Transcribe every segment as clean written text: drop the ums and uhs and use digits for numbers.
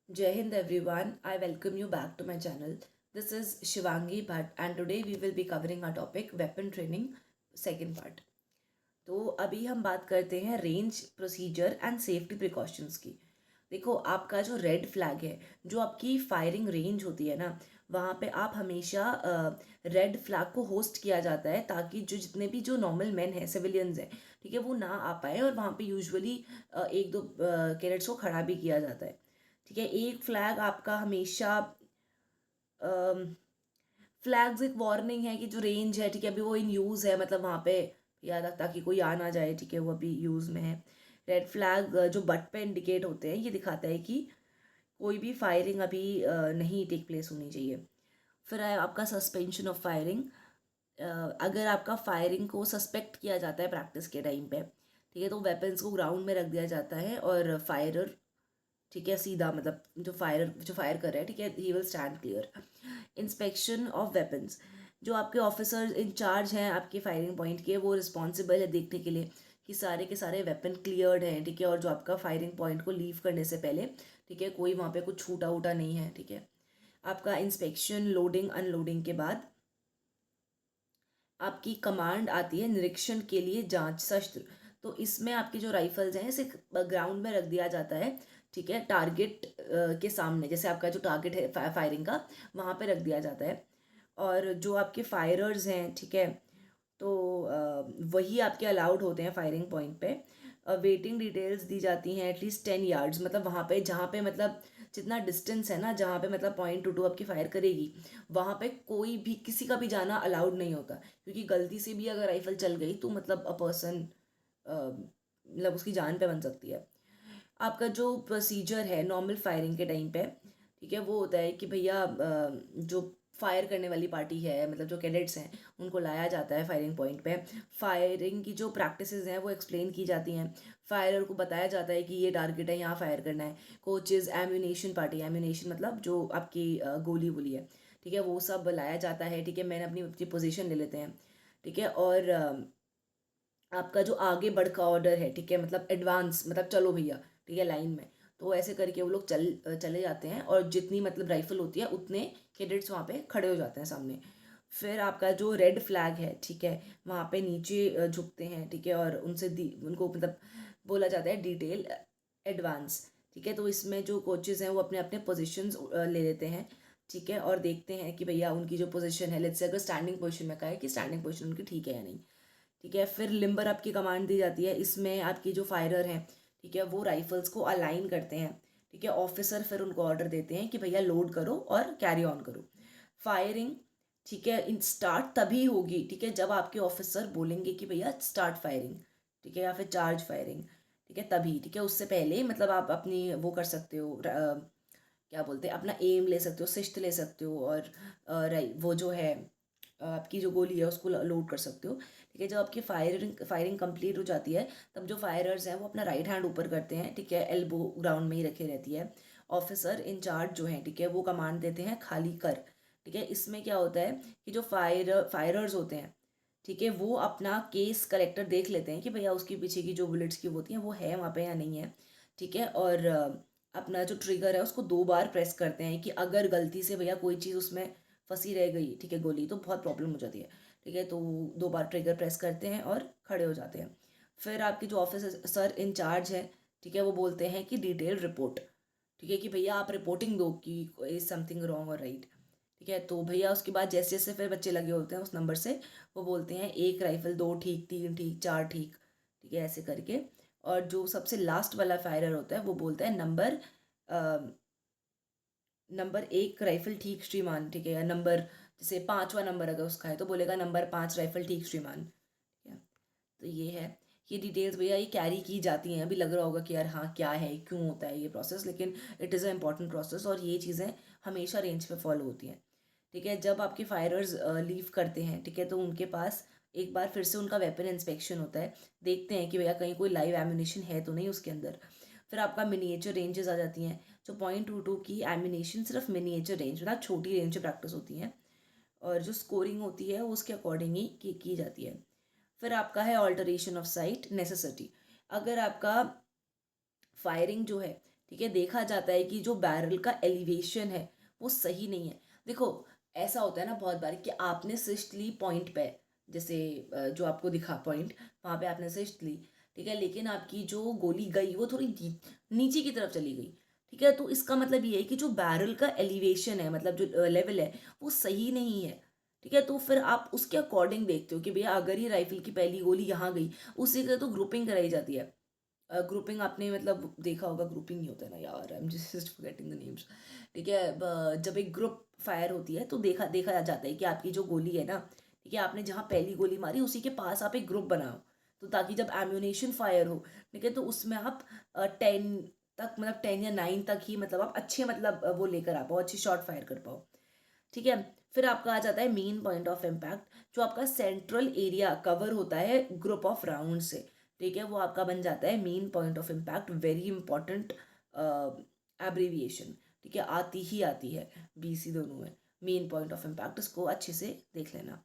Jai Hind everyone, I welcome you back to my channel. This is Shivangi Bhatt and today we will be covering our topic weapon training second part. तो अभी हम बात करते हैं range procedure and safety precautions की। देखो, आपका जो रेड फ्लैग है, जो आपकी फायरिंग रेंज होती है ना, वहाँ पे आप हमेशा रेड फ्लैग को होस्ट किया जाता है ताकि जो जितने भी जो नॉर्मल मैन हैं, सिविलियंस हैं, ठीक है, वो ना आ पाए। और वहाँ पे यूजुअली एक दो कैडेट्स को खड़ा भी किया जाता है। ठीक है, एक फ्लैग आपका हमेशा फ्लैग्स एक वार्निंग है कि जो रेंज है, ठीक है, अभी वो इन यूज़ है, मतलब वहाँ पे याद रखता कि कोई आ ना जाए, ठीक है, वो अभी यूज़ में है। रेड फ्लैग जो बट पे इंडिकेट होते हैं, ये दिखाता है कि कोई भी फायरिंग अभी नहीं टेक प्लेस होनी चाहिए। फिर है आपका सस्पेंशन ऑफ फायरिंग। अगर आपका फायरिंग को सस्पेक्ट किया जाता है प्रैक्टिस के टाइम पे, ठीक है, तो वेपन्स को ग्राउंड में रख दिया जाता है और फायरर, ठीक है, सीधा मतलब जो फायर कर रहा है, ठीक है, he will stand clear. Inspection of weapons, जो आपके ऑफिसर इंचार्ज हैं आपके फायरिंग पॉइंट के, वो रिस्पॉन्सिबल है देखने के लिए कि सारे के सारे वेपन क्लियर्ड हैं, ठीक है, और जो आपका फायरिंग पॉइंट को लीव करने से पहले, ठीक है, कोई वहाँ पे कुछ छूटा उटा नहीं है। ठीक है, आपका इंस्पेक्शन, लोडिंग, अनलोडिंग के बाद आपकी कमांड आती है निरीक्षण के लिए जांच शस्त्र। तो इसमें आपकी जो राइफल्स हैं इसे ग्राउंड में रख दिया जाता है, ठीक है, टारगेट के सामने, जैसे आपका जो टारगेट है फायरिंग का, वहाँ पे रख दिया जाता है। और जो आपके फायरर्स हैं, ठीक है, तो वही आपके अलाउड होते हैं फायरिंग पॉइंट पे। वेटिंग डिटेल्स दी जाती हैं एटलीस्ट 10 यार्ड्स, मतलब वहाँ पे जहाँ पे मतलब जितना डिस्टेंस है ना, जहाँ पे मतलब पॉइंट टू आपकी फायर करेगी, वहाँ पे कोई भी किसी का भी जाना अलाउड नहीं होता, क्योंकि गलती से भी अगर राइफल चल गई तो मतलब अ पर्सन मतलब उसकी जान पे बन सकती है। आपका जो प्रोसीजर है नॉर्मल फायरिंग के टाइम पे, ठीक है, वो होता है कि भैया जो फायर करने वाली पार्टी है, मतलब जो कैडेट्स हैं, उनको लाया जाता है फायरिंग पॉइंट पे। फायरिंग की जो प्रैक्टिसेस हैं वो एक्सप्लेन की जाती हैं। फायरर को बताया जाता है कि ये टारगेट है, यहाँ फायर करना है। कोचेज, एम्यूनेशन पार्टी, एम्यूनेशन मतलब जो आपकी गोली वोली है, ठीक है, वो सब लाया जाता है। ठीक है, मैंने अपनी अपनी पोजीशन ले लेते हैं, ठीक है, और आपका जो आगे बढ़ का ऑर्डर है, ठीक है, मतलब एडवांस, मतलब चलो भैया, ठीक है, लाइन में। तो ऐसे करके वो लोग चले जाते हैं और जितनी मतलब राइफल होती है उतने कैडेट्स वहाँ पे खड़े हो जाते हैं सामने। फिर आपका जो रेड फ्लैग है, ठीक है, वहाँ पे नीचे झुकते हैं, ठीक है, और उनको मतलब बोला जाता है डिटेल एडवांस। ठीक है, तो इसमें जो कोचेज़ हैं वो अपने अपने पोजिशंस ले लेते हैं, ठीक है, और देखते हैं कि भैया उनकी जो पोजीशन है, लेट्स से अगर स्टैंडिंग पोजीशन में कहा है कि स्टैंडिंग पोजीशन उनकी ठीक है या नहीं। ठीक है, फिर लिम्बर आपकी कमांड दी जाती है। इसमें आपकी जो फायरर हैं, ठीक है, वो राइफल्स को अलाइन करते हैं। ठीक है, ऑफिसर फिर उनको ऑर्डर देते हैं कि भैया लोड करो और कैरी ऑन करो फायरिंग। ठीक है, इन स्टार्ट तभी होगी, ठीक है, जब आपके ऑफिसर बोलेंगे कि भैया स्टार्ट फायरिंग, ठीक है, या फिर चार्ज फायरिंग, ठीक है, तभी। ठीक है, उससे पहले मतलब आप अपनी वो कर सकते हो, क्या बोलते हैं, अपना एम ले सकते हो, शिस्त ले सकते हो, और वो जो है आपकी जो गोली है उसको लोड कर सकते हो। ठीक है, जब आपकी फायरिंग फायरिंग कंप्लीट हो जाती है, तब जो फायरर्स हैं वो अपना राइट हैंड ऊपर करते हैं, ठीक है, एल्बो ग्राउंड में ही रखे रहती है। ऑफिसर इंचार्ज जो हैं, ठीक है, वो कमांड देते हैं खाली कर। ठीक है, इसमें क्या होता है कि जो फायरर्स होते हैं, ठीक है, वो अपना केस कलेक्टर देख लेते हैं कि भैया उसके पीछे की जो बुलेट्स की होती हैं वो है वहाँ पे या नहीं है। ठीक है, और अपना जो ट्रिगर है उसको 2 बार प्रेस करते हैं कि अगर गलती से भैया कोई चीज़ उसमें फंसी रह गई, ठीक है, गोली, तो बहुत प्रॉब्लम हो जाती है। ठीक है, तो 2 बार ट्रिगर प्रेस करते हैं और खड़े हो जाते हैं। फिर आपके जो ऑफिसर इंचार्ज है, ठीक है, वो बोलते हैं कि डिटेल रिपोर्ट, ठीक है, कि भैया आप रिपोर्टिंग दो कि इज समथिंग रॉन्ग और राइट। ठीक है, तो भैया उसके बाद जैसे जैसे फिर बच्चे लगे होते हैं उस नंबर से, वो बोलते हैं 1 राइफल, 2 ठीक, 3 ठीक, 4 ठीक। ठीक है, ऐसे करके। और जो सबसे लास्ट वाला फायरर होता है वो बोलता है नंबर 1 राइफल ठीक श्रीमान, ठीक है, या नंबर, जैसे 5वां नंबर अगर उसका है तो बोलेगा नंबर 5 राइफल ठीक श्रीमान। ठीक है, तो ये है, ये डिटेल्स भैया ये कैरी की जाती हैं। अभी लग रहा होगा कि यार हाँ क्या है, क्यों होता है ये प्रोसेस, लेकिन it is a important process और ये चीज़ें हमेशा रेंज पे फॉलो होती हैं। ठीक है, जब आपके फायरर्स लीव करते हैं, ठीक है, तो उनके पास एक बार फिर से उनका वेपन इंस्पेक्शन होता है। देखते हैं कि भैया कहीं कोई लाइव एम्यूनेशन है तो नहीं उसके अंदर। फिर आपका मिनिएचर रेंजेस आ जाती हैं। जो .22 की एम्यूनेशन सिर्फ मिनिएचर रेंज, मतलब छोटी रेंज से प्रैक्टिस होती हैं, और जो स्कोरिंग होती है वो उसके अकॉर्डिंग ही की जाती है। फिर आपका है ऑल्टरेशन ऑफ साइट नेसेसिटी। अगर आपका फायरिंग जो है, ठीक है, देखा जाता है कि जो बैरल का एलिवेशन है वो सही नहीं है। देखो ऐसा होता है ना बहुत बार कि आपने सिस्ट ली पॉइंट पे, जैसे जो आपको दिखा पॉइंट, वहाँ पे आपने सिस्ट ली, ठीक है, लेकिन आपकी जो गोली गई वो थोड़ी नीचे की तरफ चली गई, ठीक है, तो इसका मतलब ये है कि जो बैरल का एलिवेशन है, मतलब जो लेवल है वो सही नहीं है, ठीक है, तो फिर आप उसके अकॉर्डिंग देखते हो कि भैया अगर ये राइफल की पहली गोली यहाँ गई, उसी का तो ग्रुपिंग कराई जाती है। ग्रुपिंग आपने मतलब देखा होगा, ग्रुपिंग नहीं होता है ना यार, I am just forgetting the names, ठीक है, जब एक ग्रुप फायर होती है तो देखा देखा जाता है कि आपकी जो गोली है ना, ठीक है, आपने जहाँ पहली गोली मारी उसी के पास आप एक ग्रुप बनाओ, तो ताकि जब एम्यूनेशन फायर हो, ठीक है, तो उसमें आप 10 तक, मतलब 10 या 9 तक ही, मतलब आप अच्छे, मतलब वो लेकर आ पाओ, अच्छी शॉट फायर कर पाओ, ठीक है। फिर आपका आ जाता है मेन पॉइंट ऑफ इम्पैक्ट, जो आपका सेंट्रल एरिया कवर होता है ग्रुप ऑफ राउंड से, ठीक है, वो आपका बन जाता है main point of impact. Very important abbreviation, ठीक है, आती ही आती है BC दोनों में, मेन पॉइंट ऑफ इम्पैक्ट, इसको अच्छे से देख लेना।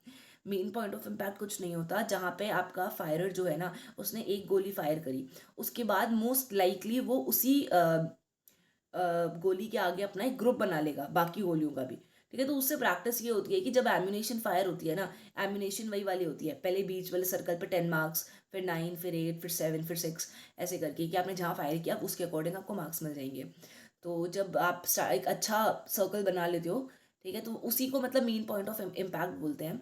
मेन पॉइंट ऑफ इम्पैक्ट कुछ नहीं होता, जहाँ पे आपका फायरर जो है ना, उसने एक गोली फायर करी, उसके बाद मोस्ट लाइकली वो उसी गोली के आगे अपना एक ग्रुप बना लेगा बाकी गोलियों का भी, ठीक है, तो उससे प्रैक्टिस ये होती है कि जब एम्यूनेशन फायर होती है ना, एम्यूनेशन वही वाली होती है, पहले बीच वाले सर्कल पे 10 मार्क्स, फिर 9, फिर 8, फिर 7, फिर 6, ऐसे करके कि आपने जहाँ फायर किया उसके अकॉर्डिंग आपको मार्क्स मिल जाएंगे। तो जब आप एक अच्छा सर्कल बना लेते हो, ठीक है, तो उसी को मतलब मेन पॉइंट ऑफ इम्पैक्ट बोलते हैं,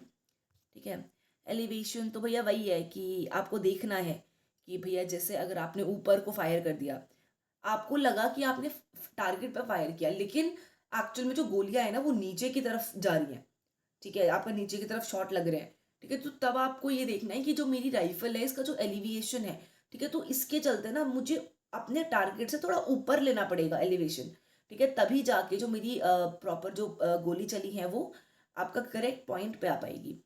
ठीक है। एलिवेशन तो भैया वही है कि आपको देखना है कि भैया जैसे अगर आपने ऊपर को फायर कर दिया, आपको लगा कि आपने टारगेट पे फायर किया, लेकिन एक्चुअल में जो गोलियां है ना वो नीचे की तरफ जा रही हैं, ठीक है, आपका नीचे की तरफ शॉट लग रहे हैं, ठीक है, तो तब आपको ये देखना है कि जो मेरी राइफल है इसका जो एलिवेशन है, ठीक है, तो इसके चलते ना मुझे अपने टारगेट से थोड़ा ऊपर लेना पड़ेगा एलिवेशन, ठीक है, तभी जाके जो मेरी प्रॉपर जो गोली चली है वो आपका करेक्ट पॉइंट पे आ पाएगी।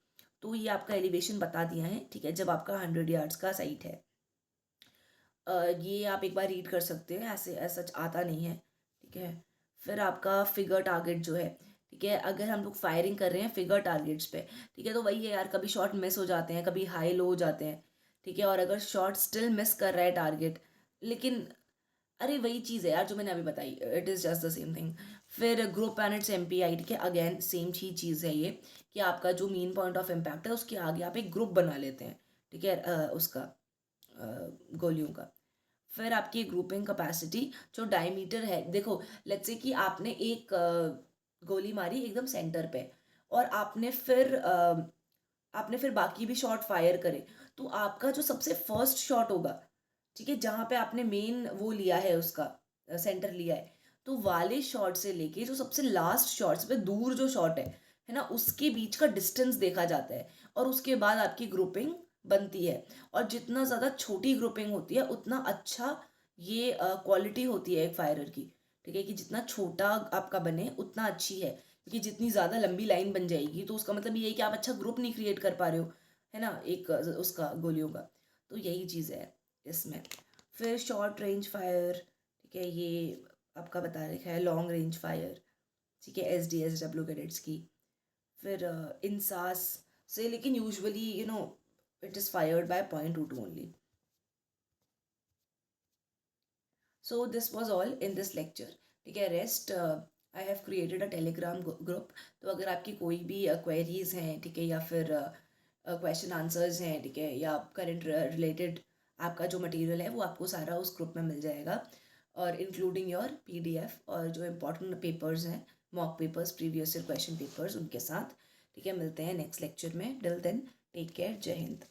तो ये आपका एलिवेशन बता दिया है, ठीक है, जब आपका 100 यार्ड्स का साइट है। ये आप एक बार रीड कर सकते हैं, ऐसे ऐसा आता नहीं है, ठीक है। फिर आपका फिगर टारगेट जो है, ठीक है, अगर हम लोग फायरिंग कर रहे हैं फिगर टारगेट्स पे, ठीक है, तो वही है यार, कभी शॉट मिस हो जाते हैं, कभी हाई लो हो जाते हैं, ठीक है, और अगर शॉट स्टिल मिस कर रहा है टारगेट, लेकिन अरे वही चीज़ है यार जो मैंने अभी बताई, it is just the same thing. फिर ग्रुप एंड इट्स MPI, ठीक है, अगेन सेम ही चीज़ है ये, कि आपका जो मेन पॉइंट ऑफ इम्पैक्ट है उसके आगे आप एक ग्रुप बना लेते हैं, ठीक है, उसका गोलियों का। फिर आपकी ग्रुपिंग कैपेसिटी, जो डायमीटर है, देखो लेट्स से कि आपने एक गोली मारी एकदम सेंटर पे, और आपने फिर बाकी भी शॉट फायर करे, तो आपका जो सबसे फर्स्ट शॉट होगा, ठीक है, जहाँ पे आपने मेन वो लिया है उसका सेंटर लिया है, तो वाले शॉट से लेके जो सबसे लास्ट शॉट से दूर जो शॉट है ना, उसके बीच का डिस्टेंस देखा जाता है, और उसके बाद आपकी ग्रुपिंग बनती है। और जितना ज़्यादा छोटी ग्रुपिंग होती है उतना अच्छा ये क्वालिटी होती है एक फायरर की, ठीक है, कि जितना छोटा आपका बने उतना अच्छी है, क्योंकि जितनी ज़्यादा लंबी लाइन बन जाएगी तो उसका मतलब ये है कि आप अच्छा ग्रुप नहीं क्रिएट कर पा रहे हो, है ना, एक उसका गोलियों का। तो यही चीज़ है इसमें। फिर शॉर्ट रेंज फायर, ठीक है, ये आपका बता रखा है लॉन्ग रेंज फायर, ठीक है, SDSW कैडेट्स की। फिर इंसास से, लेकिन usually it is fired by .22 only. So this was all in this lecture, ठीक है, rest I have created a Telegram group, तो अगर आपकी कोई भी क्वेरीज हैं, ठीक है, या फिर क्वेश्चन आंसर्स हैं, ठीक है, या करंट रिलेटेड आपका जो मटेरियल है वो आपको सारा उस ग्रुप में मिल जाएगा, और इंक्लूडिंग योर PDF और जो इम्पोर्टेंट पेपर्स हैं, mock papers, previous year question papers, उनके साथ, ठीक है, मिलते हैं नेक्स्ट लेक्चर में। टिल देन टेक केयर, जय हिंद।